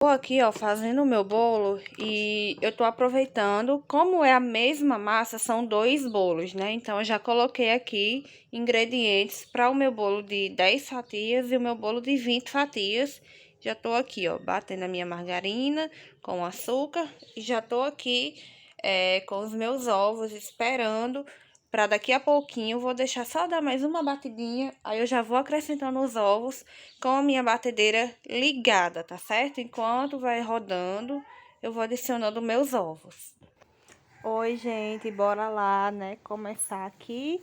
Tô aqui, ó, fazendo o meu bolo e eu tô aproveitando, como é a mesma massa, são dois bolos, né? Então, eu já coloquei aqui ingredientes para o meu bolo de 10 fatias e o meu bolo de 20 fatias. Já tô aqui, ó, batendo a minha margarina com açúcar e já tô aqui com os meus ovos esperando. Para daqui a pouquinho, vou deixar só dar mais uma batidinha, aí eu já vou acrescentando os ovos com a minha batedeira ligada, tá certo? Enquanto vai rodando, eu vou adicionando meus ovos. Oi, gente, bora lá, né? Começar aqui.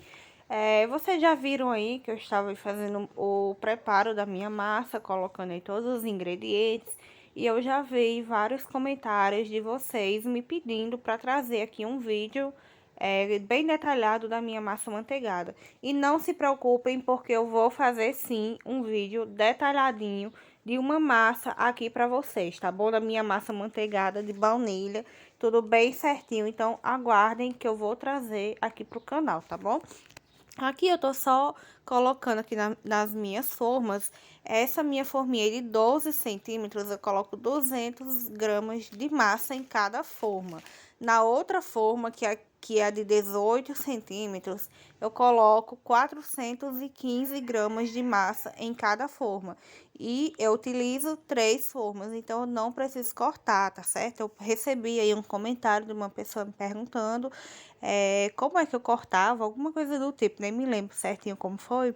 Vocês já viram aí que eu estava fazendo o preparo da minha massa, colocando aí todos os ingredientes. E eu já vi vários comentários de vocês me pedindo para trazer aqui um vídeo bem detalhado da minha massa manteigada. E não se preocupem, porque eu vou fazer sim um vídeo detalhadinho de uma massa aqui para vocês, tá bom? Da minha massa manteigada de baunilha, tudo bem certinho. Então, aguardem que eu vou trazer aqui pro canal, tá bom? Aqui eu tô só colocando aqui nas minhas formas. Essa minha forminha de 12 centímetros, eu coloco 200 gramas de massa em cada forma. Na outra forma, que é a de 18 centímetros, eu coloco 415 gramas de massa em cada forma. E eu utilizo 3 formas, então eu não preciso cortar, tá certo? Eu recebi aí um comentário de uma pessoa me perguntando como é que eu cortava, alguma coisa do tipo, nem me lembro certinho como foi.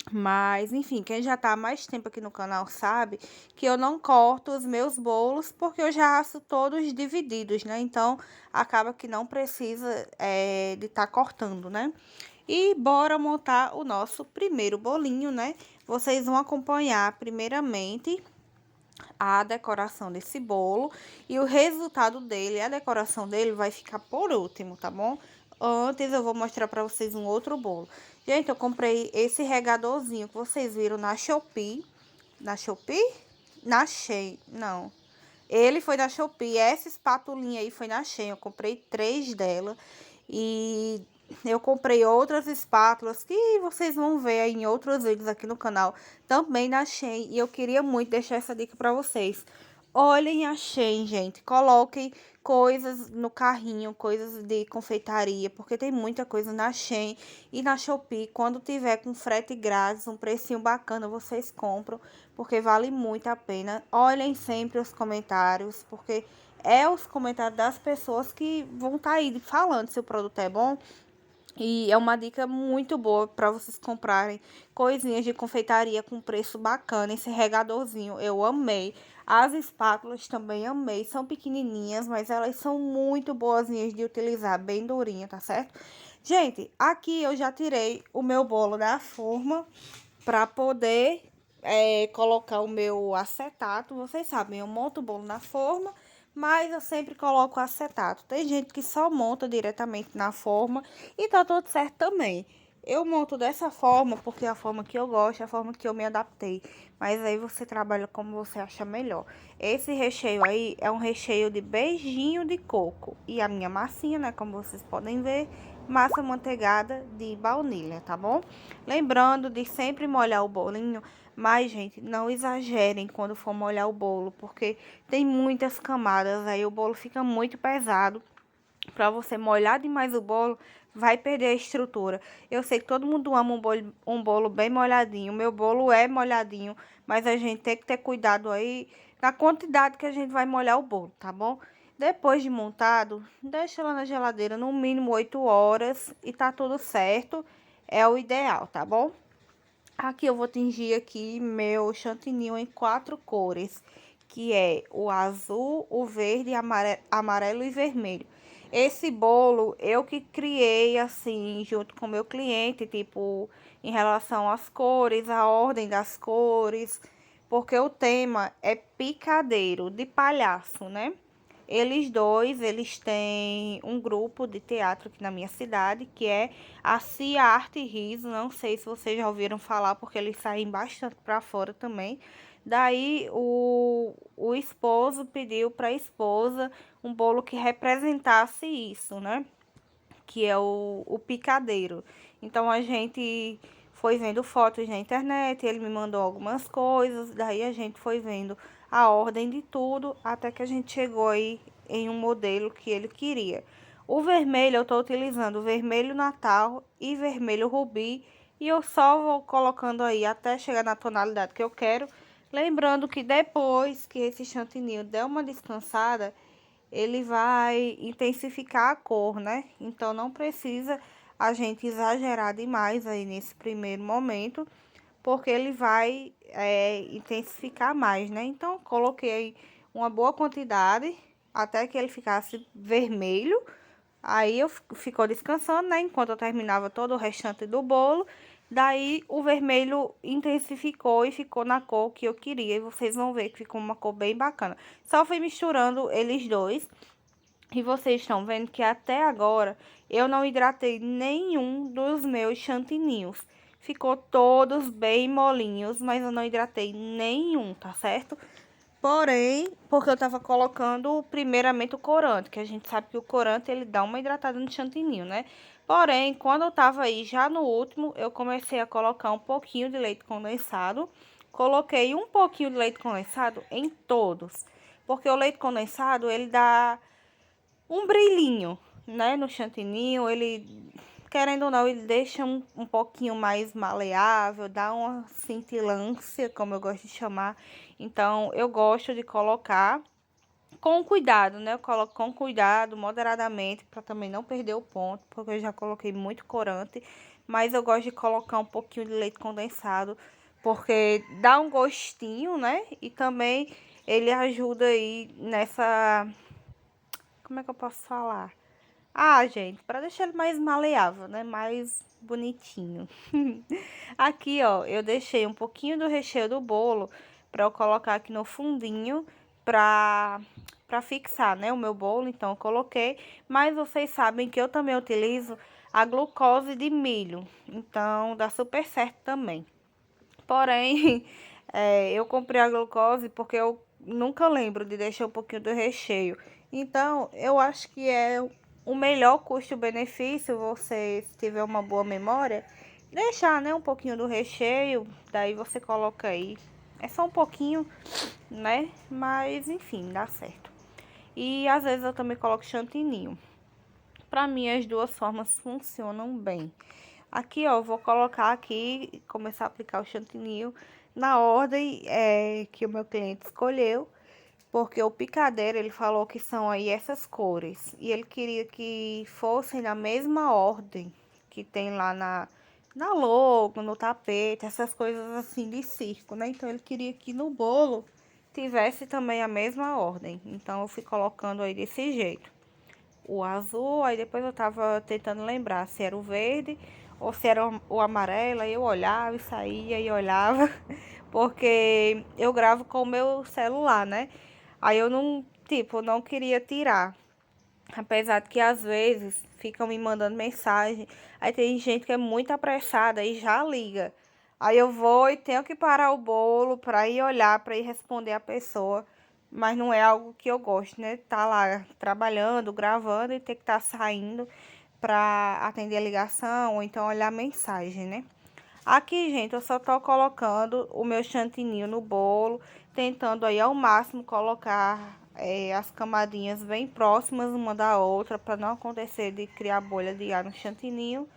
Mas, enfim, quem já tá há mais tempo aqui no canal sabe que eu não corto os meus bolos porque eu já asso todos divididos, né? Então, acaba que não precisa de estar cortando, né? E bora montar o nosso primeiro bolinho, né? Vocês vão acompanhar primeiramente a decoração desse bolo e o resultado dele, a decoração dele vai ficar por último, tá bom? Antes eu vou mostrar pra vocês um outro bolo. Gente, eu comprei esse regadorzinho que vocês viram na Shopee. Na Shopee? Na Shein, não. Ele foi na Shopee, essa espatulinha aí foi na Shein, eu comprei 3 dela. E eu comprei outras espátulas que vocês vão ver aí em outros vídeos aqui no canal, também na Shein. E eu queria muito deixar essa dica pra vocês. Olhem a Shein, gente. Coloquem coisas no carrinho, coisas de confeitaria, porque tem muita coisa na Shein e na Shopee. Quando tiver com frete grátis, um precinho bacana, vocês compram, porque vale muito a pena. Olhem sempre os comentários, porque é os comentários das pessoas que vão estar aí falando se o produto é bom. E é uma dica muito boa para vocês comprarem coisinhas de confeitaria com preço bacana. Esse regadorzinho eu amei. As espátulas também amei. São pequenininhas, mas elas são muito boazinhas de utilizar, bem durinha, tá certo? Gente, aqui eu já tirei o meu bolo da forma para poder colocar o meu acetato. Vocês sabem, eu monto o bolo na forma, mas eu sempre coloco acetato. Tem gente que só monta diretamente na forma e tá tudo certo também. Eu monto dessa forma porque é a forma que eu gosto, é a forma que eu me adaptei. Mas aí você trabalha como você acha melhor. Esse recheio aí é um recheio de beijinho de coco. E a minha massinha, né, como vocês podem ver, massa manteigada de baunilha, tá bom? Lembrando de sempre molhar o bolinho, mas, gente, não exagerem quando for molhar o bolo, porque tem muitas camadas, aí o bolo fica muito pesado. Para você molhar demais o bolo, vai perder a estrutura. Eu sei que todo mundo ama um bolo bem molhadinho. O meu bolo é molhadinho, mas a gente tem que ter cuidado aí na quantidade que a gente vai molhar o bolo, tá bom? Depois de montado, deixa lá na geladeira no mínimo 8 horas e tá tudo certo. É o ideal, tá bom? Aqui eu vou tingir aqui meu chantininho em 4 cores, que é o azul, o verde, amarelo e vermelho. Esse bolo eu que criei assim, junto com o meu cliente, tipo, em relação às cores, a ordem das cores, porque o tema é picadeiro de palhaço, né? Eles dois, eles têm um grupo de teatro aqui na minha cidade, que é a Cia Arte e Riso. Não sei se vocês já ouviram falar, porque eles saem bastante para fora também. Daí, o esposo pediu para a esposa um bolo que representasse isso, né? Que é o picadeiro. Então, a gente foi vendo fotos na internet, ele me mandou algumas coisas, daí a gente foi vendo a ordem de tudo, até que a gente chegou aí em um modelo que ele queria. O vermelho eu estou utilizando o vermelho Natal e vermelho Rubi, e eu só vou colocando aí até chegar na tonalidade que eu quero. Lembrando que depois que esse chantininho der uma descansada, ele vai intensificar a cor, né? Então não precisa a gente exagerar demais aí nesse primeiro momento, porque ele vai intensificar mais, né? Então coloquei uma boa quantidade até que ele ficasse vermelho. Aí eu ficou descansando, né? Enquanto eu terminava todo o restante do bolo. Daí o vermelho intensificou e ficou na cor que eu queria. E vocês vão ver que ficou uma cor bem bacana. Só fui misturando eles dois. E vocês estão vendo que até agora eu não hidratei nenhum dos meus chantininhos. Ficou todos bem molinhos, mas eu não hidratei nenhum, tá certo? Porém, porque eu tava colocando primeiramente o corante, que a gente sabe que o corante ele dá uma hidratada no chantininho, né? Porém, quando eu tava aí já no último, eu comecei a colocar um pouquinho de leite condensado. Coloquei um pouquinho de leite condensado em todos, porque o leite condensado ele dá um brilhinho, né, no chantininho. Ele, querendo ou não, ele deixa um pouquinho mais maleável, dá uma cintilância, como eu gosto de chamar. Então, eu gosto de colocar com cuidado, né? Eu coloco com cuidado, moderadamente, para também não perder o ponto, porque eu já coloquei muito corante. Mas eu gosto de colocar um pouquinho de leite condensado, porque dá um gostinho, né? E também ele ajuda aí nessa... Como é que eu posso falar? Ah, gente, para deixar ele mais maleável, né? Mais bonitinho. Aqui, ó, eu deixei um pouquinho do recheio do bolo para eu colocar aqui no fundinho para fixar, né, o meu bolo. Então, eu coloquei, mas vocês sabem que eu também utilizo a glucose de milho. Então, dá super certo também. Porém, eu comprei a glucose porque eu nunca lembro de deixar um pouquinho do recheio. Então, eu acho que é o melhor custo-benefício, você, se tiver uma boa memória, deixar, né, um pouquinho do recheio, daí você coloca aí. É só um pouquinho, né? Mas, enfim, dá certo. E às vezes eu também coloco chantininho. Pra mim, as duas formas funcionam bem. Aqui, ó, eu vou colocar aqui, começar a aplicar o chantininho na ordem que o meu cliente escolheu, porque o picadeiro, ele falou que são aí essas cores, e ele queria que fossem na mesma ordem que tem lá na logo, no tapete, essas coisas assim de circo, né? Então, ele queria que no bolo tivesse também a mesma ordem, então eu fui colocando aí desse jeito. O azul, aí depois eu tava tentando lembrar se era o verde ou se era o amarelo, aí eu olhava e saía e olhava, porque eu gravo com o meu celular, né? Aí eu não, tipo, não queria tirar, apesar de que às vezes ficam me mandando mensagem, aí tem gente que é muito apressada e já liga. Aí eu vou e tenho que parar o bolo para ir olhar, para ir responder a pessoa, mas não é algo que eu gosto, né? Tá lá trabalhando, gravando e ter que estar saindo para atender a ligação ou então olhar a mensagem, né? Aqui, gente, eu só tô colocando o meu chantininho no bolo, tentando aí ao máximo colocar as camadinhas bem próximas uma da outra, para não acontecer de criar bolha de ar no chantininho.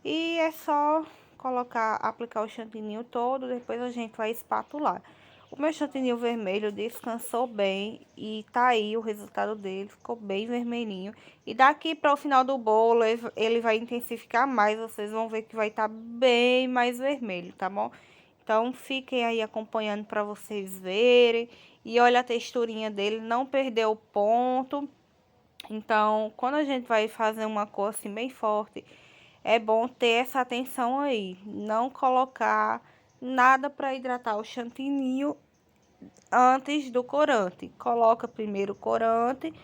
E é só colocar, aplicar o chantininho todo, depois a gente vai espatular. O meu chantininho vermelho descansou bem e tá aí o resultado dele, ficou bem vermelhinho. E daqui para o final do bolo ele vai intensificar mais, vocês vão ver que vai estar bem mais vermelho, tá bom? Então fiquem aí acompanhando para vocês verem. E olha a texturinha dele, não perdeu o ponto. Então, quando a gente vai fazer uma cor assim bem forte, é bom ter essa atenção aí, não colocar nada para hidratar o chantininho antes do corante. Coloca primeiro o corante.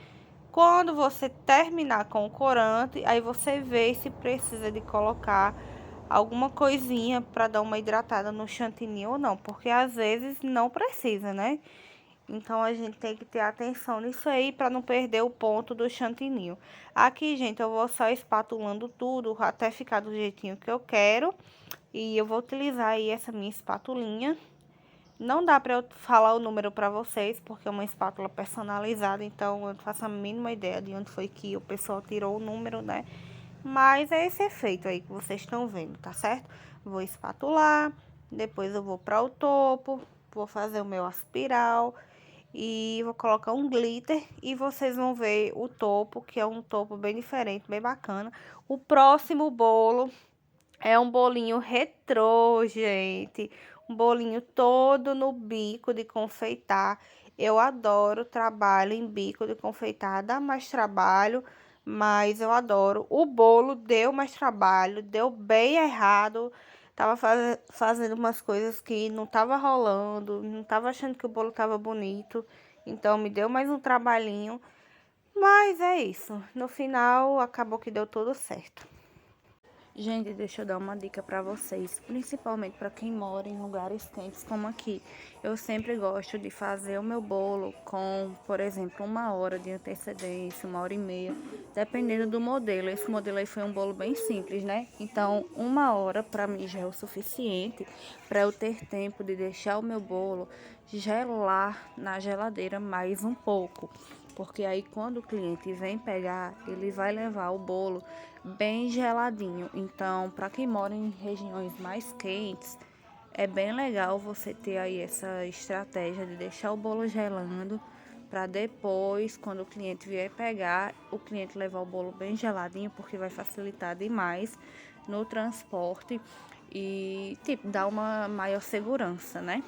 Quando você terminar com o corante, aí você vê se precisa de colocar alguma coisinha para dar uma hidratada no chantininho ou não, porque às vezes não precisa, né? Então, a gente tem que ter atenção nisso aí para não perder o ponto do chantininho. Aqui, gente, eu vou só espatulando tudo até ficar do jeitinho que eu quero. E eu vou utilizar aí essa minha espatulinha. Não dá pra eu falar o número pra vocês, porque é uma espátula personalizada, então eu não faço a mínima ideia de onde foi que o pessoal tirou o número, né? Mas é esse efeito aí que vocês estão vendo, tá certo? Vou espatular, depois eu vou para o topo, vou fazer o meu aspiral e vou colocar um glitter e vocês vão ver o topo, que é um topo bem diferente, bem bacana. O próximo bolo é um bolinho retrô, gente. Um bolinho todo no bico de confeitar. Eu adoro trabalho em bico de confeitar. Dá mais trabalho, mas eu adoro. O bolo deu mais trabalho, deu bem errado. Tava fazendo umas coisas que não tava rolando, não tava achando que o bolo tava bonito. Então me deu mais um trabalhinho. Mas é isso. No final acabou que deu tudo certo. Gente, deixa eu dar uma dica para vocês, principalmente para quem mora em lugares quentes como aqui. Eu sempre gosto de fazer o meu bolo com, por exemplo, 1 hora de antecedência, 1 hora e meia, dependendo do modelo. Esse modelo aí foi um bolo bem simples, né? Então, 1 hora para mim já é o suficiente para eu ter tempo de deixar o meu bolo gelar na geladeira mais um pouco. Porque aí quando o cliente vem pegar, ele vai levar o bolo bem geladinho. Então, para quem mora em regiões mais quentes, é bem legal você ter aí essa estratégia de deixar o bolo gelando para depois, quando o cliente vier pegar, o cliente levar o bolo bem geladinho, porque vai facilitar demais no transporte e tipo dar uma maior segurança, né?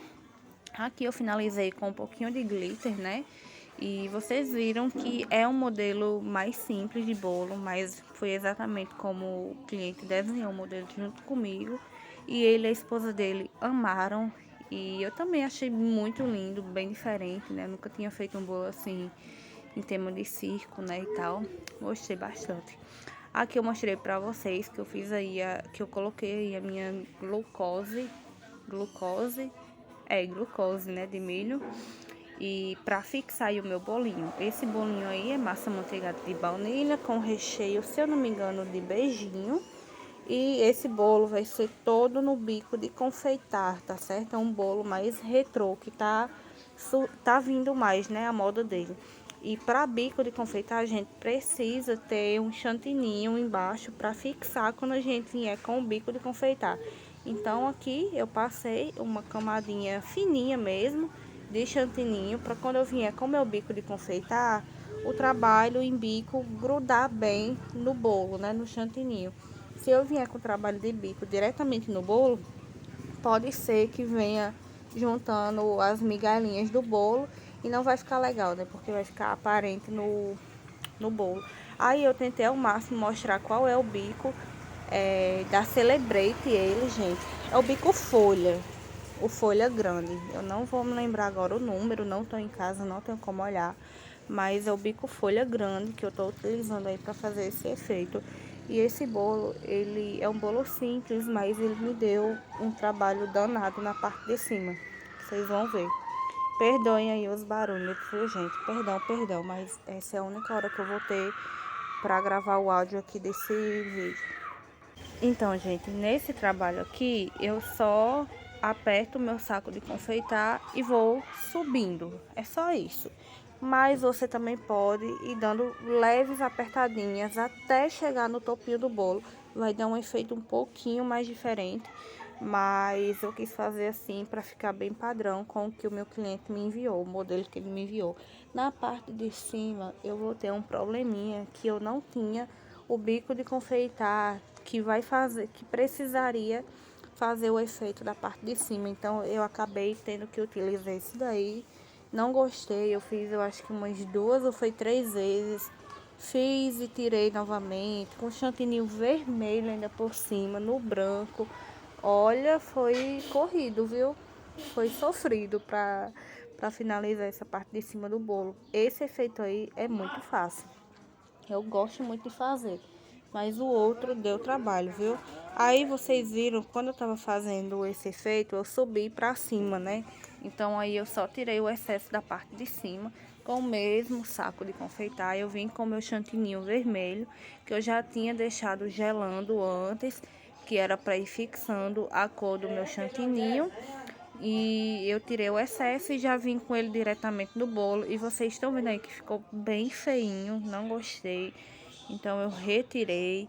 Aqui eu finalizei com um pouquinho de glitter, né? E vocês viram que é um modelo mais simples de bolo, mas foi exatamente como o cliente desenhou o modelo junto comigo. E ele e a esposa dele amaram. E eu também achei muito lindo, bem diferente, né? Eu nunca tinha feito um bolo assim, em tema de circo, né, e tal. Gostei bastante. Aqui eu mostrei pra vocês que eu fiz aí, que eu coloquei aí a minha glucose, né, de milho. E para fixar aí o meu bolinho, esse bolinho aí é massa amanteigada de baunilha com recheio, se eu não me engano, de beijinho. E esse bolo vai ser todo no bico de confeitar, tá certo? É um bolo mais retrô, que tá vindo mais, né, a moda dele. E para bico de confeitar, a gente precisa ter um chantininho embaixo para fixar quando a gente vier com o bico de confeitar. Então aqui eu passei uma camadinha fininha mesmo de chantininho para quando eu vier com meu bico de confeitar, o trabalho em bico grudar bem no bolo, né, no chantininho. Se eu vier com o trabalho de bico diretamente no bolo, pode ser que venha juntando as migalhinhas do bolo e não vai ficar legal, né? Porque vai ficar aparente no bolo. Aí eu tentei ao máximo mostrar qual é o bico da Celebrate ele, gente. É o bico folha, o folha grande. Eu não vou me lembrar agora o número, não tô em casa, não tenho como olhar. Mas é o bico folha grande que eu tô utilizando aí para fazer esse efeito. E esse bolo, ele é um bolo simples, mas ele me deu um trabalho danado na parte de cima. Vocês vão ver. Perdoem aí os barulhos, viu, gente? Perdão, mas essa é a única hora que eu vou ter para gravar o áudio aqui desse vídeo. Então, gente, nesse trabalho aqui, eu só aperto o meu saco de confeitar e vou subindo. É só isso. Mas você também pode ir dando leves apertadinhas até chegar no topinho do bolo. Vai dar um efeito um pouquinho mais diferente, mas eu quis fazer assim para ficar bem padrão com o que o meu cliente me enviou, o modelo que ele me enviou. Na parte de cima, eu vou ter um probleminha que eu não tinha o bico de confeitar, que vai fazer, que precisaria fazer o efeito da parte de cima. Então eu acabei tendo que utilizar esse daí. Não gostei, eu fiz eu acho que umas 2 ou 3 vezes. Fiz e tirei novamente, com chantininho vermelho ainda por cima, no branco. Olha, foi corrido, viu? Foi sofrido para finalizar essa parte de cima do bolo. Esse efeito aí é muito fácil. Eu gosto muito de fazer, mas o outro deu trabalho, viu? Aí vocês viram, quando eu tava fazendo esse efeito, eu subi pra cima, né? Então aí eu só tirei o excesso da parte de cima, com o mesmo saco de confeitar. Eu vim com o meu chantininho vermelho, que eu já tinha deixado gelando antes, que era para ir fixando a cor do meu chantininho. e eu tirei o excesso e já vim com ele diretamente no bolo. E vocês estão vendo aí que ficou bem feinho, não gostei. Então eu retirei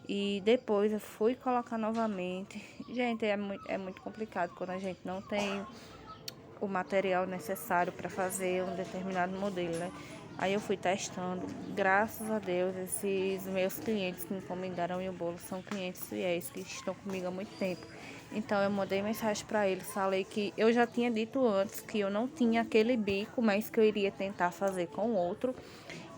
e depois eu fui colocar novamente. Gente, é muito complicado quando a gente não tem o material necessário para fazer um determinado modelo, né? Aí eu fui testando, graças a Deus, esses meus clientes que encomendaram o bolo são clientes fiéis que estão comigo há muito tempo. Então eu mandei mensagem para eles, falei que eu já tinha dito antes que eu não tinha aquele bico, mas que eu iria tentar fazer com outro.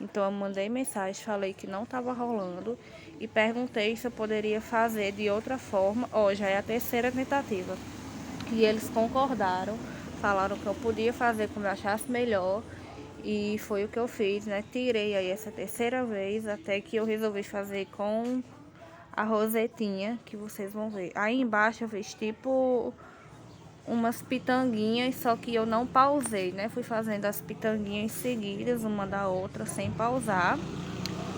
Então eu mandei mensagem, falei que não estava rolando e perguntei se eu poderia fazer de outra forma. Ó, já é a terceira tentativa. E eles concordaram, falaram que eu podia fazer como eu achasse melhor. E foi o que eu fiz, né? Tirei aí essa terceira vez, até que eu resolvi fazer com a rosetinha, que vocês vão ver. Aí embaixo eu fiz tipo umas pitanguinhas, só que eu não pausei, né? Fui fazendo as pitanguinhas seguidas, uma da outra, sem pausar.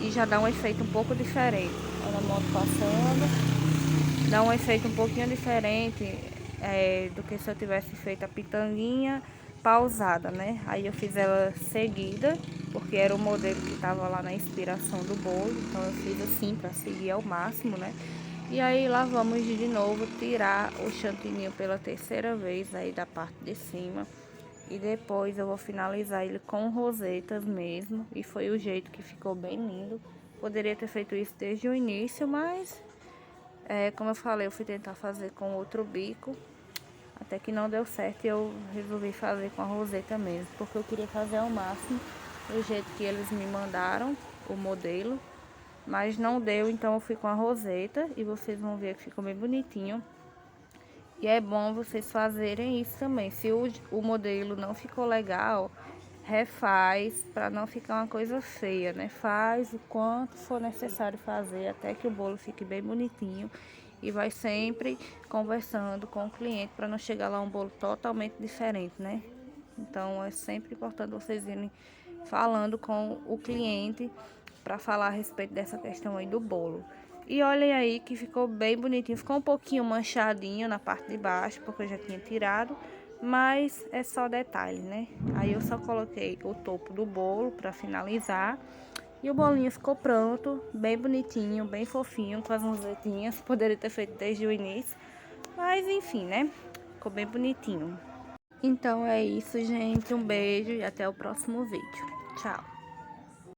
E já dá um efeito um pouco diferente. Olha a moto passando. Dá um efeito um pouquinho diferente do que se eu tivesse feito a pitanguinha pausada, né? Aí eu fiz ela seguida, porque era o modelo que tava lá na inspiração do bolo. Então eu fiz assim, pra seguir ao máximo, né? E aí lá vamos de novo tirar o chantininho pela terceira vez aí da parte de cima. E depois eu vou finalizar ele com rosetas mesmo. E foi o jeito que ficou bem lindo. Poderia ter feito isso desde o início, mas como eu falei, eu fui tentar fazer com outro bico. Até que não deu certo e eu resolvi fazer com a roseta mesmo. Porque eu queria fazer ao máximo do jeito que eles me mandaram, o modelo. Mas não deu, então eu fui com a roseta. E vocês vão ver que ficou bem bonitinho. E é bom vocês fazerem isso também. Se o modelo não ficou legal, refaz para não ficar uma coisa feia, né? Faz o quanto for necessário fazer até que o bolo fique bem bonitinho. E vai sempre conversando com o cliente para não chegar lá um bolo totalmente diferente, né? Então é sempre importante vocês irem falando com o cliente para falar a respeito dessa questão aí do bolo. E olhem aí que ficou bem bonitinho. Ficou um pouquinho manchadinho na parte de baixo, porque eu já tinha tirado. Mas é só detalhe, né? Aí eu só coloquei o topo do bolo para finalizar. E o bolinho ficou pronto, bem bonitinho, bem fofinho, com as rosetinhas. Poderia ter feito desde o início. Mas enfim, né? Ficou bem bonitinho. Então é isso, gente. Um beijo e até o próximo vídeo. Tchau!